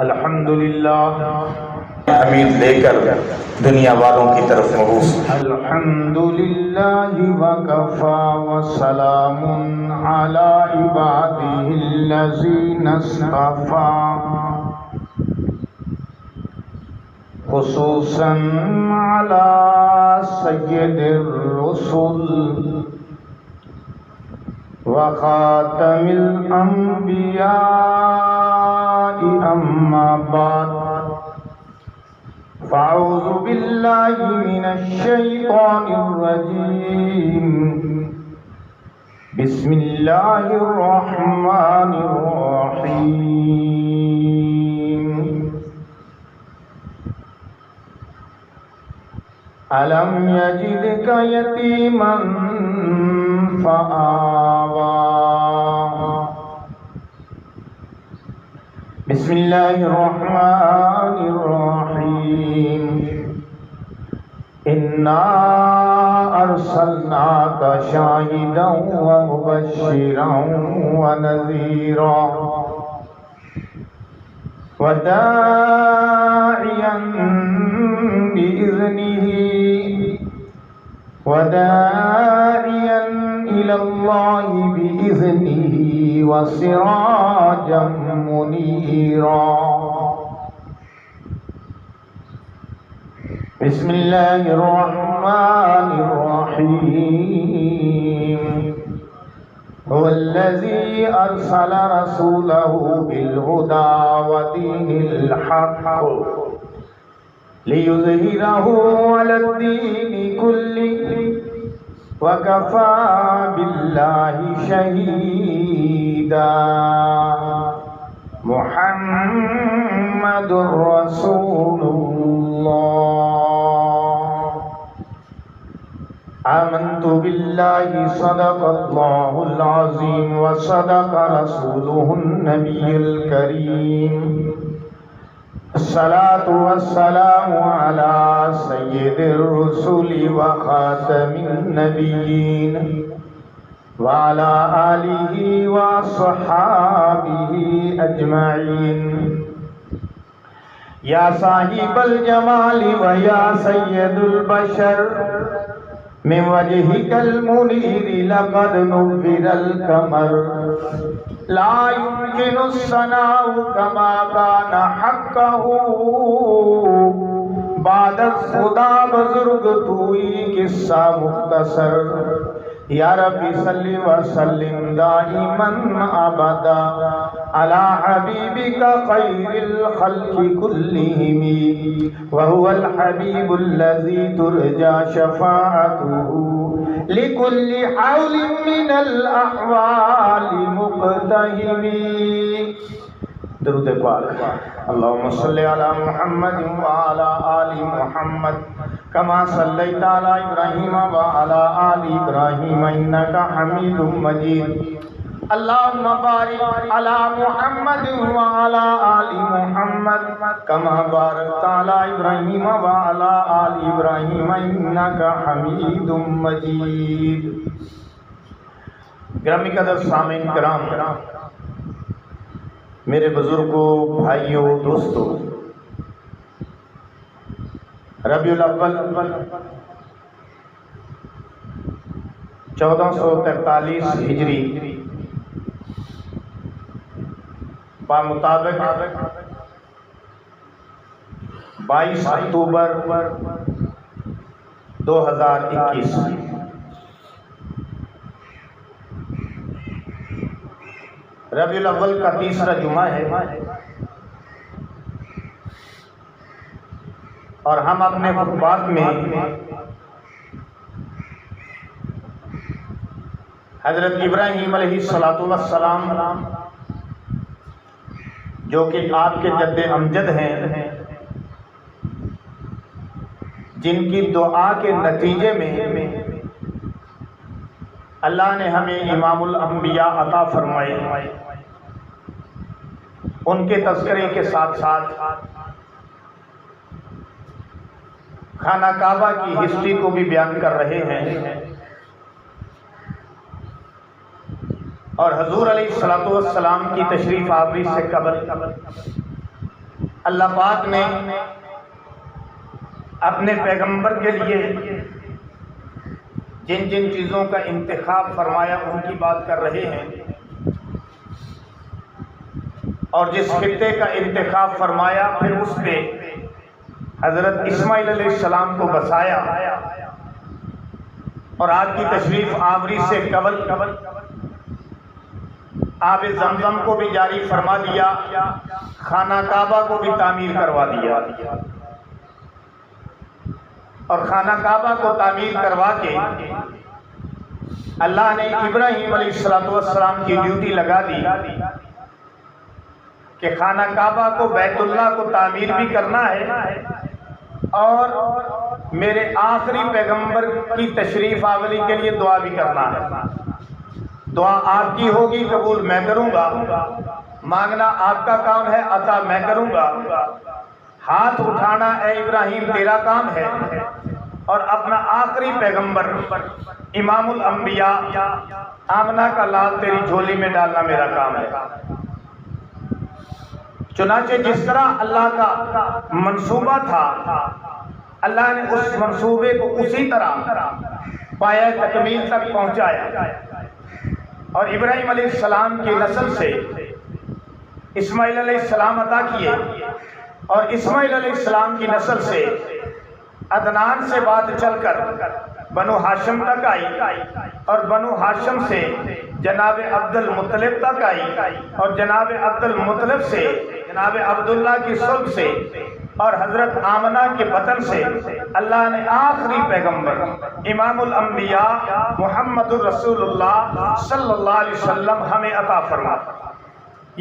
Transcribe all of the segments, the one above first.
الحمدللہ حمید لے کر دنیا والوں کی طرف مبعوث۔ الحمدللہ وکفا وسلام علی عبادہ الذین اصطفی، خصوصاً علی سید الرسل وخاتم الانبیاء، اما بعد فاعوذ باللہ من الشیطان الرجیم، بسم اللہ الرحمن الرحیم۔ أَلَمْ يَجِدْكَ يَتِيمًا فَآوَىٰ، بسم اللہ الرحمن الرحیم۔ إِنَّا أَرْسَلْنَاكَ شَاهِدًا وَمُبَشِّرًا وَنَذِيرًا وَدَاعِيًا إِلَى اللَّهِ بِإِذْنِهِ وَسِرَاجًا مُنِيرًا۔ بسم اللہ الرحمن الرحیم۔ هو الذي أرسل رسوله بالهدى ودين الحق ليظهره على الدين كله وكفى بالله شهيدا۔ محمد رسول الله۔ آمنت بالله صدق الله العظيم وصدق رسوله النبي الكريم، الصلاة والسلام على سيد الرسل وخاتم النبيين وعلى آله وصحابه أجمعين۔ يا صاحب الجمال ويا سيد البشر، من وجهك المنير لقد نور القمر، لا يمكن الثناء كما كان حقه، بعد خدا بزرگ توئی قصہ مختصر۔ یا رب صلی وسلم دائما ابدا على حبیبک خیر الخلق كلهم، وهو الحبیب الذي ترجى شفاعته لكل حول من الأحوال مقتحم۔ درود پاک۔ اللهم صل على محمد وعلى آل محمد كما صليت على إبراهيم وعلى آل إبراهيم إنك حميد مجيد۔ اللهم بارك على محمد وعلى آل محمد كما باركت على إبراهيم وعلى آل إبراهيم إنك حميد مجيد۔ گرامی قدر سامعین کرام، میرے بزرگوں، بھائیوں، دوستوں، ربیع الاول 1443 ہجری بمطابق 22 اکتوبر 2021 ربیع الاول کا تیسرا جمعہ ہے، اور ہم اپنے خطبات میں حضرت ابراہیم علیہ السلام جو کہ آپ کے جد امجد ہیں، جن کی دعا کے نتیجے میں اللہ نے ہمیں امام الانبیاء عطا فرمائے، ان کے تذکرے کے ساتھ ساتھ خانہ کعبہ کی ہسٹری کو بھی بیان کر رہے ہیں، اور حضور علیہ السلام کی تشریف آوری سے قبل اللہ پاک نے اپنے پیغمبر کے لیے جن جن چیزوں کا انتخاب فرمایا ان کی بات کر رہے ہیں، اور جس خطے کا انتخاب فرمایا پھر اس پہ حضرت اسماعیل علیہ السلام کو بسایا، اور آپ کی تشریف آوری سے قبل آب زمزم کو بھی جاری فرما دیا، خانہ کعبہ کو بھی تعمیر کروا دیا، اور خانہ کعبہ کو تعمیر کروا کے اللہ نے ابراہیم علیہ السلام کی ڈیوٹی لگا دی کہ خانہ کعبہ کو، بیت اللہ کو تعمیر بھی کرنا ہے، اور میرے آخری پیغمبر کی تشریف آوری کے لیے دعا بھی کرنا ہے۔ دعا آپ کی ہوگی، قبول میں کروں گا، مانگنا آپ کا کام ہے، عطا میں کروں گا، ہاتھ اٹھانا اے ابراہیم تیرا کام ہے، اور اپنا آخری پیغمبر امام الانبیاء آمنہ کا لال تیری جھولی میں ڈالنا میرا کام ہے۔ چنانچہ جس طرح اللہ کا منصوبہ تھا، اللہ نے اس منصوبے کو اسی طرح پایہ تکمیل تک پہنچایا، اور ابراہیم علیہ السلام کی نسل سے اسماعیل علیہ السلام عطا کیے، اور اسماعیل علیہ السلام کی نسل سے عدنان سے بات چل کر بنو ہاشم تک آئی، اور بنو ہاشم سے جناب عبد المطلب تک آئی، اور جناب عبد المطلب سے جناب عبداللہ کی صلب سے اور حضرت آمنہ کے بطن سے اللہ نے آخری پیغمبر امام الانبیاء محمد الرسول اللہ صلی اللہ علیہ وسلم ہمیں عطا فرما۔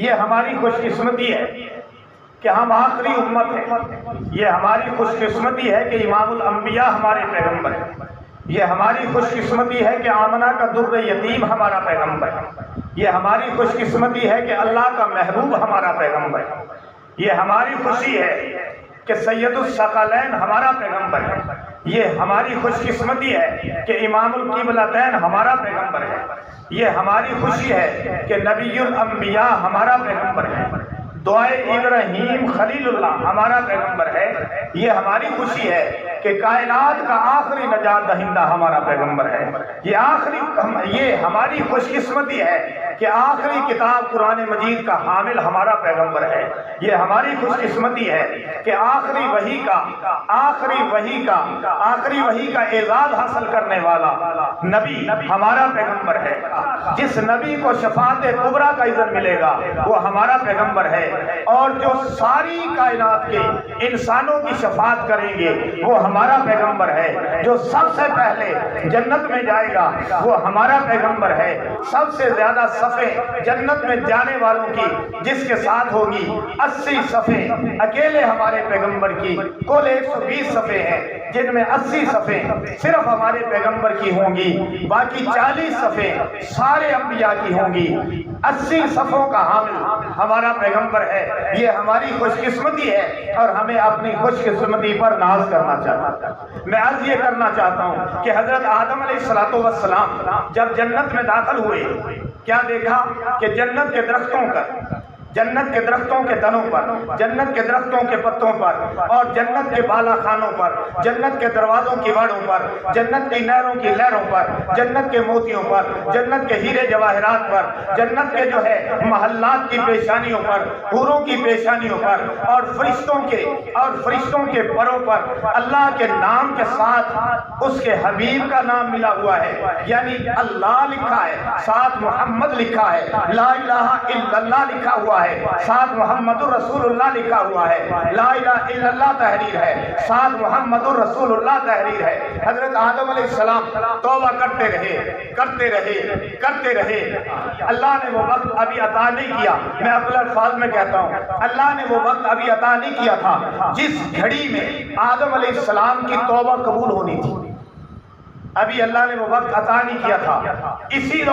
یہ ہماری خوش قسمتی ہے کہ ہم آخری امت ہیں، یہ ہماری خوش قسمتی ہے کہ امام الانبیاء ہمارے پیغمبر ہیں، یہ ہماری خوش قسمتی ہے کہ آمنہ کا در یتیم ہمارا پیغمبر ہے، یہ ہماری خوش قسمتی ہے کہ اللہ کا محبوب ہمارا پیغمبر ہے، یہ ہماری خوشی ہے کہ سید الثقلین ہمارا پیغمبر ہے، یہ ہماری خوش قسمتی ہے کہ امام القبلتین ہمارا پیغمبر ہے، یہ ہماری خوشی ہے کہ نبی الانبیاء ہمارا پیغمبر ہے، دعائے ابراہیم خلیل اللہ ہمارا پیغمبر ہے، یہ ہماری خوشی ہے کہ کائنات کا آخری نجات دہندہ ہمارا پیغمبر ہے، یہ ہماری خوش قسمتی ہے کہ آخری کتاب قرآن مجید کا حامل ہمارا پیغمبر ہے، یہ ہماری خوش قسمتی ہے کہ آخری وحی کا اعزاز حاصل کرنے والا نبی ہمارا پیغمبر ہے، جس نبی کو شفاعت کبریٰ کا اذن ملے گا وہ ہمارا پیغمبر ہے، اور جو ساری کائنات کے انسانوں کی شفاعت کریں گے وہ ہمارا پیغمبر ہے، جو سب سے پہلے جنت میں جائے گا وہ ہمارا پیغمبر ہے، سب سے زیادہ صفیں جنت میں جانے والوں کی جس کے ساتھ ہوگی 80 صفیں اکیلے ہمارے پیغمبر کی، کل 120 صفیں ہیں جن میں 80 صفیں صرف ہمارے پیغمبر کی ہوں گی، باقی 40 صفیں سارے انبیاء کی ہوں گی، 80 صفوں کا حامل ہمارا پیغمبر ہے، یہ ہماری خوش قسمتی ہے، اور ہمیں اپنی خوش قسمتی پر ناز کرنا چاہتا ہوں۔ میں عرض یہ کرنا چاہتا ہوں کہ حضرت آدم علیہ السلام جب جنت میں داخل ہوئے، کیا دیکھا کہ جنت کے درختوں پر، جنت کے درختوں کے تنوں پر، جنت کے درختوں کے پتوں پر، اور جنت کے بالا خانوں پر، جنت کے دروازوں کی واڑوں پر، جنت کی نہروں کی لہروں پر، جنت کے موتیوں پر، جنت کے ہیرے جواہرات پر، جنت کے جو ہے محلات کی پیشانیوں پر، حوروں کی پیشانیوں پر، اور فرشتوں کے پروں پر اللہ کے نام کے ساتھ اس کے حبیب کا نام ملا ہوا ہے، یعنی اللہ لکھا ہے، ساتھ محمد لکھا ہے، لا الہ الا اللہ لکھا ہوا ہے، ساتھ محمد الرسول اللہ لکھا ہوا ہے، لا الہ الا اللہ تحریر ہے، ساتھ محمد الرسول اللہ تحریر ہے۔ حضرت آدم علیہ السلام توبہ کرتے رہے، اللہ نے وہ وقت ابھی عطا نہیں کیا، میں اپنے الفاظ میں کہتا ہوں، اللہ نے وہ وقت ابھی عطا نہیں کیا تھا جس گھڑی میں آدم علیہ السلام کی توبہ قبول ہونی تھی، ابھی اللہ نے وہ وقت عطا نہیں کیا تھا۔ اسی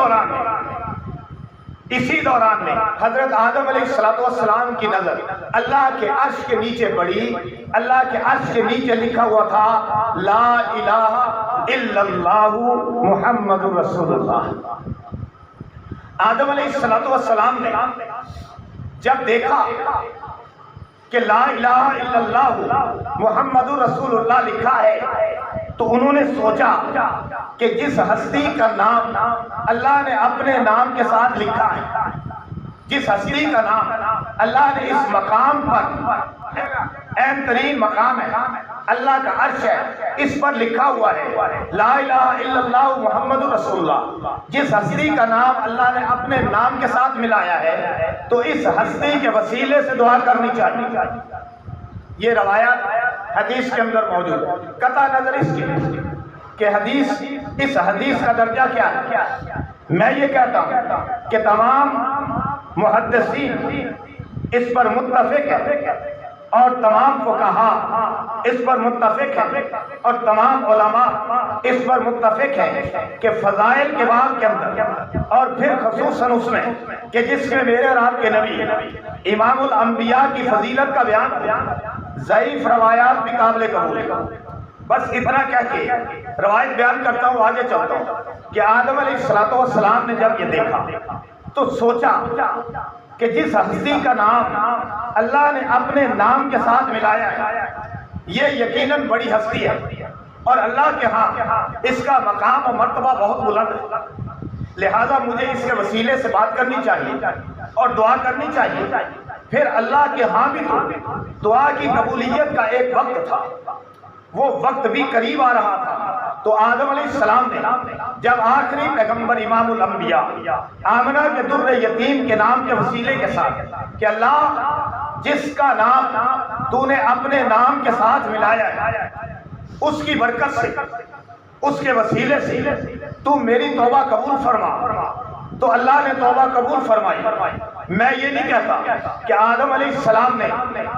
دوران میں حضرت آدم علیہ السلام کی نظر اللہ کے عرش کے نیچے پڑی، اللہ کے عرش کے نیچے لکھا ہوا تھا لا الہ الا اللہ محمد رسول اللہ۔ آدم علیہ السلام نے جب دیکھا کہ لا الہ الا اللہ محمد رسول اللہ لکھا ہے، تو انہوں نے سوچا کہ جس ہستی کا نام اللہ نے اپنے نام کے ساتھ لکھا ہے، جس ہستی کا نام اللہ نے اس مقام پر، اہم ترین مقام ہے، اللہ کا عرش ہے، اس پر لکھا ہوا ہے لا الہ الا اللہ محمد رسول اللہ، جس ہستی کا نام اللہ نے اپنے نام کے ساتھ ملایا ہے، تو اس ہستی کے وسیلے سے دعا کرنی چاہیے۔ یہ روایات حدیث کے اندر موجود ہے، قطع نظر اس کی کہ اس حدیث کا درجہ کیا ہے۔ میں یہ کہتا ہوں کہ تمام محدثین اس پر متفق ہے، اور تمام فقہاء اس پر متفق ہیں، اور تمام علماء اس پر متفق ہیں کہ فضائل کے باب کے اندر، اور پھر خصوصاً اس میں کہ جس میں میرے اور آپ کے نبی امام الانبیاء کی فضیلت کا بیان، ضعیف روایات بھی قابل قبول ہے۔ بس اتنا کہہ کے روایت بیان کرتا ہوں، آگے چلتا ہوں کہ آدم علیہ السلام نے جب یہ دیکھا تو سوچا کہ جس ہستی کا نام اللہ نے اپنے نام کے ساتھ ملایا ہے، یہ یقیناً بڑی ہستی ہے، اور اللہ کے ہاں اس کا مقام و مرتبہ بہت بلند ہے، لہذا مجھے اس کے وسیلے سے بات کرنی چاہیے اور دعا کرنی چاہیے۔ پھر اللہ کے ہاں بھی تو دعا کی قبولیت کا ایک وقت تھا، وہ وقت بھی قریب آ رہا تھا، تو آدم علیہ السلام نے جب آخری پیغمبر امام الانبیاء آمنہ کے در یتیم کے نام کے وسیلے کے ساتھ کہ اللہ جس کا نام تو نے اپنے نام کے ساتھ ملایا ہے، اس کی برکت سے، اس کے وسیلے سے تو میری توبہ قبول فرما، تو اللہ نے توبہ قبول فرمائی۔ میں یہ نہیں کہتا کہ آدم علیہ السلام نے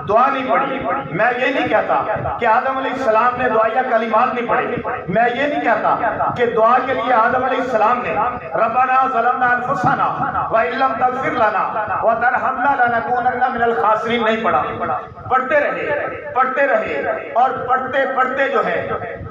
دعا نہیں پڑھی، میں یہ نہیں کہتا کہ آدم علیہ السلام نے دعائیہ کلمات نہیں پڑھی، میں یہ نہیں کہتا کہ دعا کے لیے آدم علیہ السلام نے ربنا ظلمنا انفسنا وان لم تغفر لنا وترحمنا لنکونن من الخاسرین نہیں پڑھا۔ پڑھتے رہے اور پڑھتے جو ہے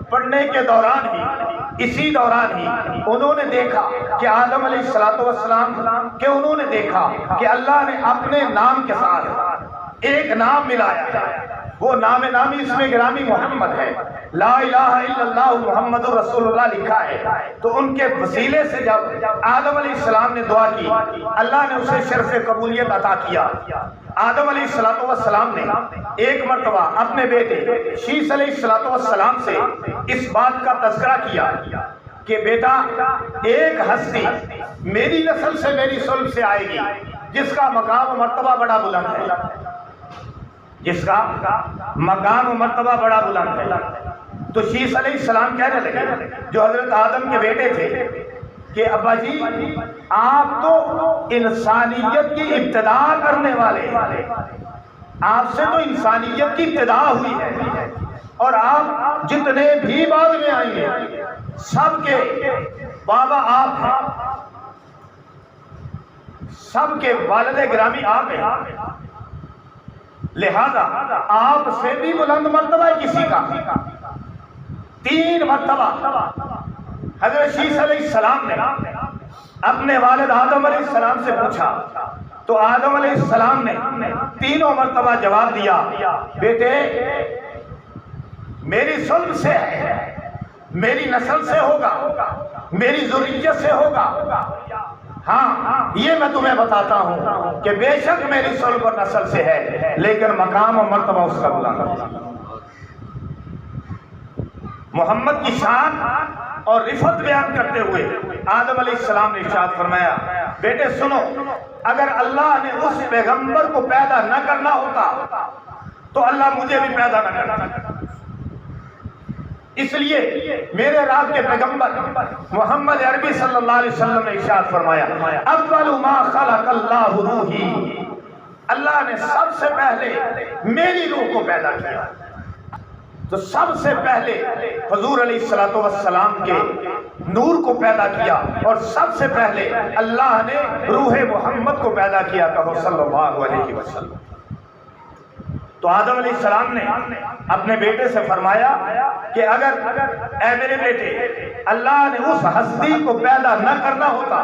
پڑھنے کے دوران ہی، اسی دوران ہی انہوں نے دیکھا کہ آدم علیہ السلام کہ انہوں نے دیکھا کہ اللہ نے اپنے نام کے ساتھ ایک نام ملایا ہے، وہ نام نامی اس میں گرامی محمد ہے، لا الہ الا اللہ محمد رسول اللہ لکھا ہے، تو ان کے وسیلے سے جب آدم علیہ السلام نے دعا کی، اللہ نے اسے شرف قبولیت عطا کیا۔ آدم علیہ السلام نے ایک مرتبہ اپنے بیٹے شیس علیہ السلام سے اس بات کا تذکرہ کیا کہ بیٹا ایک ہستی میری نسل سے، میری صلب سے آئے گی جس کا مقام و مرتبہ بڑا بلند ہے، جس کا مقام و مرتبہ بڑا بلند ہے۔ تو شیس علیہ السلام کہنے لگے جو حضرت آدم کے بیٹے تھے کہ ابا جی آپ تو انسانیت کی ابتدا کرنے والے، آپ سے تو انسانیت کی ابتدا ہوئی ہے، اور آپ جتنے بھی بعد میں آئیں گے سب کے بابا آپ ہیں، سب کے والد گرامی آپ ہیں، لہذا آپ سے بھی بلند مرتبہ ہے کسی کا۔ 3 مرتبہ حضرت شیس علیہ السلام نے اپنے والد آدم علیہ السلام سے پوچھا، تو آدم علیہ السلام نے 3 مرتبہ جواب دیا، بیٹے میری صلب سے ہے، میری نسل سے ہوگا، میری ذریت سے ہوگا، ہاں یہ میں تمہیں بتاتا ہوں کہ بے شک میری صلب اور نسل سے ہے، لیکن مقام و مرتبہ اس کا بلند ہے۔ محمد کی شان اور رفعت بیان کرتے ہوئے آدم علیہ السلام نے ارشاد فرمایا، بیٹے سنو، اگر اللہ نے اس پیغمبر کو پیدا نہ کرنا ہوتا تو اللہ مجھے بھی پیدا نہ کرتا۔ اس لیے میرے رب کے پیغمبر محمد عربی صلی اللہ علیہ وسلم نے ارشاد فرمایا، اول ما خلق اللہ روحی، اللہ نے سب سے پہلے میری روح کو پیدا کیا۔ تو سب سے پہلے حضور علیہ السلام کے نور کو پیدا کیا، اور سب سے پہلے اللہ نے روح محمد کو پیدا کیا، کہو صلی اللہ علیہ وسلم۔ تو آدم علیہ السلام نے اپنے بیٹے سے فرمایا کہ اگر اے میرے بیٹے اللہ نے اس ہستی کو پیدا نہ کرنا ہوتا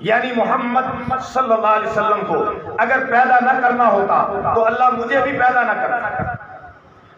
یعنی محمد صلی اللہ علیہ وسلم کو اگر پیدا نہ کرنا ہوتا تو اللہ مجھے بھی پیدا نہ کرتا.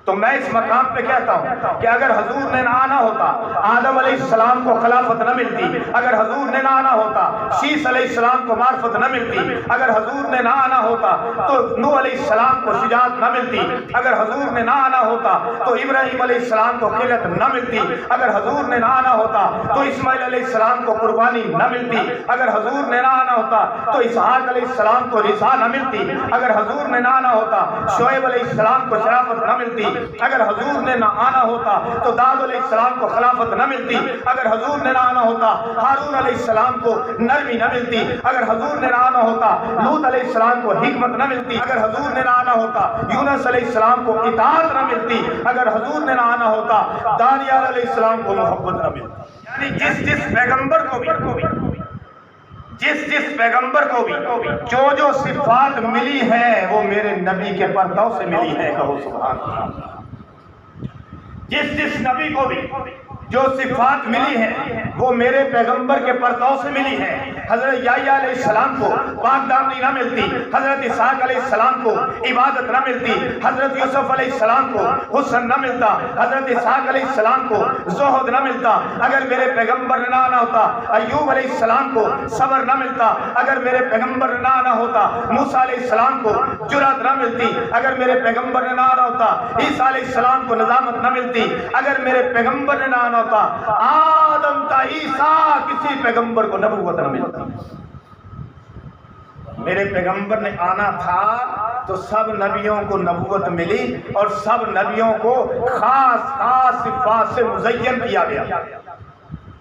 تو میں اس مقام پہ کہتا ہوں کہ اگر حضور نے نہ آنا ہوتا آدم علیہ السلام کو خلافت نہ ملتی، اگر حضور نے نہ آنا ہوتا شیس علیہ السلام کو معرفت نہ ملتی، اگر حضور نے نہ آنا ہوتا تو نوح علیہ السلام کو شجاعت نہ ملتی، اگر حضور نے نہ آنا ہوتا تو ابراہیم علیہ السلام کو قلت نہ ملتی، اگر حضور نے نہ آنا ہوتا تو اسماعیل علیہ السلام کو قربانی نہ ملتی، اگر حضور نے نہ آنا ہوتا تو اسحاق علیہ السلام کو رضا نہ ملتی، اگر حضور نے نہ آنا ہوتا شعیب علیہ السلام کو شرافت نہ ملتی، اگر حضور نے نہ آنا ہوتا تو داؤد علیہ السلام کو خلافت نہ ملتی، اگر حضور نے نہ آنا ہوتا ہارون علیہ السلام کو نرمی نہ ملتی، اگر حضور نے نہ آنا ہوتا لوط علیہ السلام کو حکمت نہ ملتی، اگر حضور نے نہ آنا ہوتا یونس علیہ السلام کو اطاعت نہ ملتی، اگر حضور نے نہ آنا ہوتا دانیال علیہ السلام کو محبت نہ ملتی. یعنی جس پیغمبر کو بھی جو صفات ملی ہے وہ میرے نبی کے پردوں سے ملی ہے. کہو سبحان اللہ. جس نبی کو بھی جو صفات ملی ہیں وہ میرے پیغمبر کے پردوں سے ملی ہے. حضرت یحییٰ علیہ السلام کو پاک دامنی نہ ملتی، حضرت اسحاق علیہ السلام کو عبادت نہ ملتی، حضرت یوسف علیہ السلام کو حسن نہ ملتا، حضرت اسحاق علیہ السلام کو زہد نہ ملتا، اگر میرے پیغمبر نے نہ آنا ہوتا ایوب علیہ السلام کو صبر نہ ملتا، اگر میرے پیغمبر نے نہ آنا ہوتا موسیٰ علیہ السلام کو جرأت نہ ملتی، اگر میرے پیغمبر نے نہ آنا ہوتا عیسیٰ علیہ السلام کو نظامت نہ ملتی، اگر میرے پیغمبر نے نہ آنا ہوتا آدم تا عیسیٰ کسی پیغمبر کو نبوت نہ ملتی. میرے پیغمبر نے آنا تھا تو سب نبیوں کو نبوت ملی اور سب نبیوں کو خاص صفات سے مزین کیا گیا.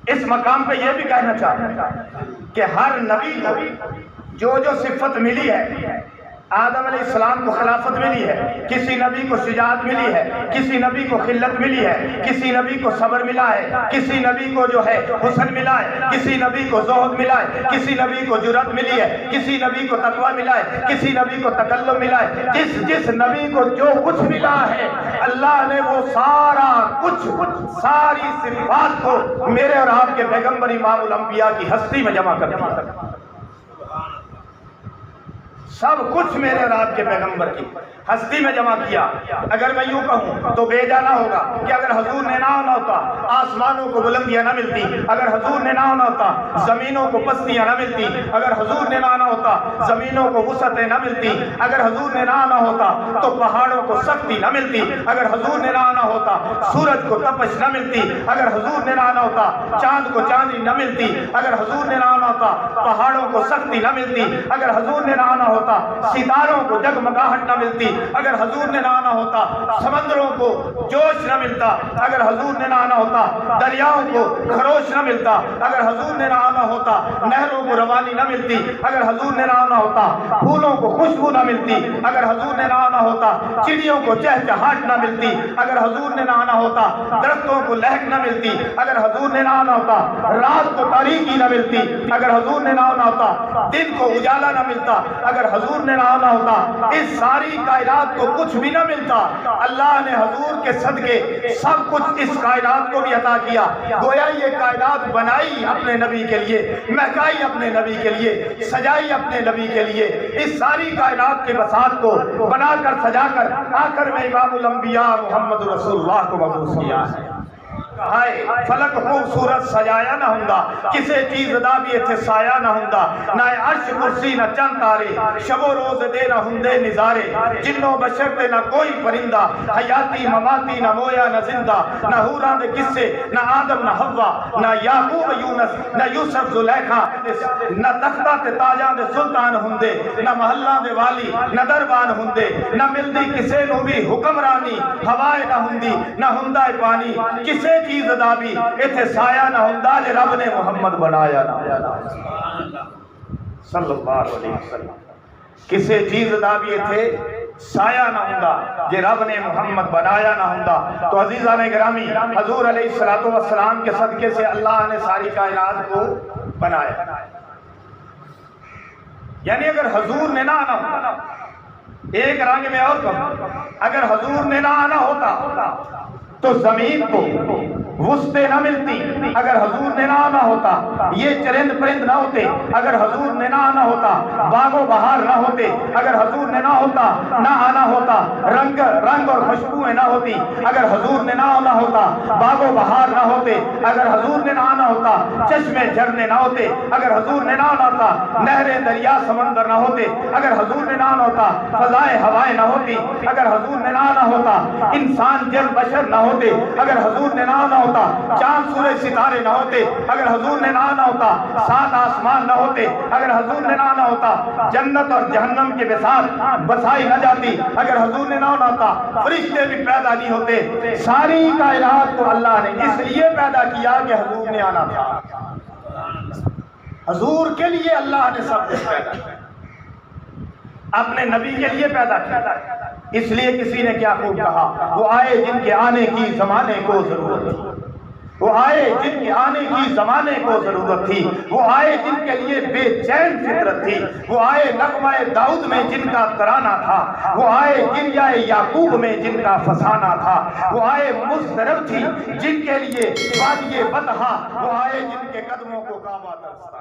اس مقام پہ یہ بھی کہنا چاہتا ہوں کہ ہر نبی کو جو صفت ملی ہے، آدم علیہ السلام کو خلافت ملی ہے، کسی نبی کو شجاعت ملی ہے، کسی نبی کو خلت ملی ہے، کسی نبی کو صبر ملا ہے، کسی نبی کو جو ہے حسن ملا ہے، کسی نبی کو زہد ملا ہے، کسی نبی کو جرأت ملی ہے، کسی نبی کو تقوی ملا ہے، کسی نبی کو تکلم ملا ہے. جس نبی کو جو کچھ ملا ہے اللہ نے وہ سارا کچھ ساری صفات کو میرے اور آپ کے پیغمبر امام الانبیاء کی ہستی میں جمع کر دیا. سب کچھ میرے اور آپ کے پیغمبر کی ہستی میں جمع کیا. اگر میں یوں کہوں تو بے جانا ہوگا کہ اگر حضور نے نہ آنا ہوتا آسمانوں کو بلندیاں نہ ملتی، اگر حضور نے نہ آنا ہوتا زمینوں کو پستیاں نہ ملتی، اگر حضور نے نہ آنا ہوتا زمینوں کو وسعتیں نہ ملتی، اگر حضور نے نہ آنا ہوتا تو پہاڑوں کو سختی نہ ملتی، اگر حضور نے نہ آنا ہوتا سورج کو تپش نہ ملتی، اگر حضور نے نہ آنا ہوتا چاند کو چاندنی نہ ملتی، اگر حضور نے نہ آنا ہوتا پہاڑوں کو سختی نہ ملتی، اگر حضور نے نہ آنا ہوتا ستاروں کو جگمگاہٹ نہ ملتی، اگر حضور نے نہ آنا ہوتا سمندروں کو جوش نہ ملتا، اگر حضور نے نہ آنا ہوتا دریاؤں کو خروش نہ ملتا، اگر حضور نے نہ آنا ہوتا نہروں کو روانی نہ ملتی، اگر حضور نے نہ آنا ہوتا پھولوں کو خوشبو نہ ملتی، اگر حضور نے نہ آنا ہوتا چڑیوں کو چہچہاٹ نہ ملتی، اگر حضور نے نہ آنا ہوتا درختوں کو لہک نہ ملتی، اگر حضور نے نہ آنا ہوتا رات کو تاریکی نہ ملتی، اگر حضور نے نہ آنا ہوتا دن کو اجالا نہ ملتا، اگر حضور نے نہ آنا ہوتا اس ساری کائنات کو کچھ بھی نہ ملتا. اللہ نے حضور کے صدقے سب کچھ اس کائنات کو بھی عطا کیا. گویا یہ کائنات بنائی اپنے نبی کے لیے، مہکائی اپنے نبی کے لیے، سجائی اپنے نبی کے لیے. اس ساری کائنات کے بساط کو بنا کر سجا کر آخر میں امام الانبیاء محمد رسول اللہ کو مبعوث کیا ہے. فلک خوبصورت سجایا نہ ہوندا، کسے چیز دا بھی اتھے سایہ نہ ہوندا، نہ عرش کرسی نہ چند تارے، شب و روز دے نہ ہندے نظارے، جنوں بشر تے نہ کوئی پرندہ، حیاتی مماتی نہ مویا نہ زندہ، نہ حوراں دے قصے نہ آدم نہ حوا، نہ یعقوب یونس نہ یوسف زلیخا، نہ تختہ تے تاجاں دے سلطان ہندے، نہ محلاں دے والی نہ دربان ہندے، نہ ملدی کسے نو بھی حکمرانی، ہوائے نہ ہندی نہ ہندا پانی، کسے چیز دا بھی ایتھے سایہ نہ ہوندا جے رب نے محمد بنایا نہ صلی اللہ علیہ وسلم. کسے چیز دا بھی ایتھے سایہ نہ ہوندا جے رب نے محمد بنایا نہ ہوندا. تو عزیزان گرامی حضور علیہ السلام کے صدقے سے اللہ نے ساری کائنات کو بنایا. یعنی اگر حضور نے نہ آنا ہوتا، ایک رنگ میں اور کہوں، اگر حضور نے نہ آنا ہوتا تو زمین کو وسطیں نہ ملتی اگر حضور نے نہ آنا ہوتا، یہ چرند پرند نہ ہوتے اگر حضور نے نہ آنا ہوتا، باغ و بہار نہ ہوتے اگر حضور نے نہ ہوتا، نہ آنا ہوتا، رنگ اور خوشبوئیں نہ ہوتی اگر حضور نے نہ آنا ہوتا، باغ و بہار نہ ہوتے اگر حضور نے نہ آنا ہوتا، چشمے جھرنے نہ ہوتے اگر حضور نے نہ آنا ہوتا، نہریں دریا سمندر نہ ہوتے اگر حضور نے نہ آنا ہوتا، فضائیں ہوائیں نہ ہوتی اگر حضور نے نہ آنا ہوتا، انسان جن بشر نہ ہوتے اگر حضور نے نہ آنا ہوتا، چاند سورج ستارے نہ ہوتے اگر حضور نے نہ آنا ہوتا، سات آسمان نہ ہوتے اگر حضور نے نہ آنا ہوتا، جنت اور جہنم کے بساط بسائی نہ جاتی اگر حضور نے نہ آنا ہوتا، فرشتے بھی پیدا نہیں ہوتے۔ ساری کائنات کو اللہ نے اس لیے پیدا کیا کہ حضور نے آنا تھا۔ حضور کے لیے اللہ نے سب کچھ پیدا کیا، اپنے نبی کے لیے پیدا کیا۔ اس لیے کسی نے کیا خوب کہا، وہ آئے جن کے آنے کی زمانے کو ضرورت تھی، وہ آئے جن کے آنے کی زمانے کو ضرورت تھی، وہ آئے جن کے لیے بے چین فطرت تھی، وہ آئے نغمہ داؤد میں جن کا ترانہ تھا، وہ آئے گریہ یعقوب میں جن کا فسانہ تھا، وہ آئے مضطرب تھی جن کے لیے وادی بطحا، وہ آئے جن کے قدموں کو کعبہ ترستا۔